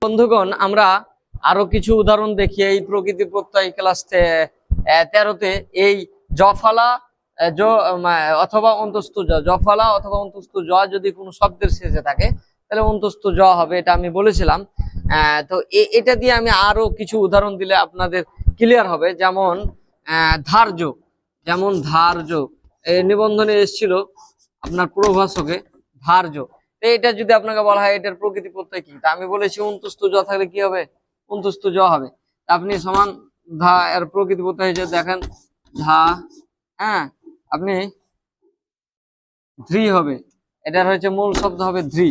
বন্ধুগণ, আমরা আরো কিছু উদাহরণ দেখি এই প্রকৃতি প্রত্যয় ক্লাস 13-তে। এই জফালা অথবা অন্তস্থ জফালা অথবা অন্তস্থ জ যদি কোনো শব্দের শেষে থাকে তাহলে অন্তস্থ জ হবে, এটা আমি বলেছিলাম। তো এটা দিয়ে আমি আরো কিছু উদাহরণ দিলে আপনাদের ক্লিয়ার হবে। যেমন ধার্য, যেমন ধার্য নিবন্ধনে এসেছিল আপনার প্রভাষকে ধার্য। এটা যদি আপনাকে বলা হয় এটার প্রকৃতি প্রত্যয় কি, তা আমি বলেছি অন্তস্থ জ থাকলে কি হবে, অন্তস্থ জ হবে। আপনি সমান ধা এর প্রকৃতি প্রত্যয় হিসেবে দেখেন ধা, হ্যাঁ আপনি ধ্রি হবে, এটার হচ্ছে মূল শব্দ হবে ধ্রি,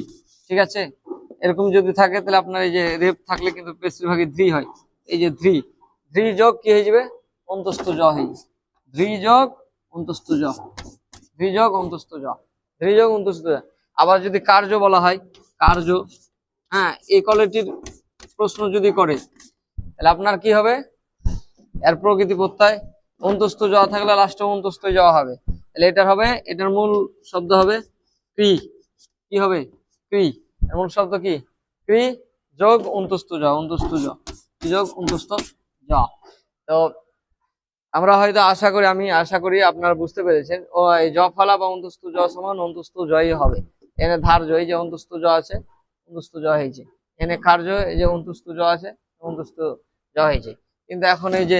ঠিক আছে। এরকম যদি থাকে তাহলে আপনার এই যে রেপ থাকলে কিন্তু বেশিরভাগই ধ্রি হয়। এই যে ধ্রি, ধ্রি যোগ কি হয়ে যাবে, অন্তস্থ জ হয়ে যাবে। ধ্রি যোগ অন্তস্থ জ, ধ্রি যোগ অন্তস্থ জ, ধ্রি যোগ অন্তস্থ জ। আবার যদি কার্য বলা হয়, কার্য, হ্যাঁ এই কোয়ালিটির প্রশ্ন যদি করে তাহলে আপনার কি হবে, এর প্রকৃতি প্রত্যয় অন্তস্থ জ থাকলে লাস্টে অন্তস্থ জ হবে। তাহলে এটার হবে, এটার মূল শব্দ হবে ক্রি, কি হবে ক্রি, এর মূল শব্দ কি ক্রি যোগ অন্তস্থ জ, অন্তস্থ জ যোগ অন্তস্থ জ। তো আমরা হয়তো আমি আশা করি আপনারা বুঝতে পেরেছেন। ও এই জ ফলা বা অন্তস্থ জ সমান অন্তস্থ জয়ই হবে। এনে ধার্য, এই যে অন্তস্থ জ আছে অন্তস্থ জ হয়েছে, এনে কার্য এই যে অন্তস্থ জ আছে অন্তস্থ জ হয়েছে। কিন্তু এখন এই যে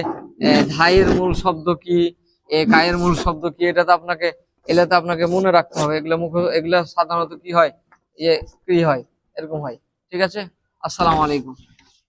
ধাইয়ের মূল শব্দ কি, কায়ের মূল শব্দ কি, এটা তো আপনাকে মনে রাখতে হবে। এগুলা সাধারণত কি হয়, ক্রি হয়, এরকম হয়। ঠিক আছে, আসসালামু আলাইকুম।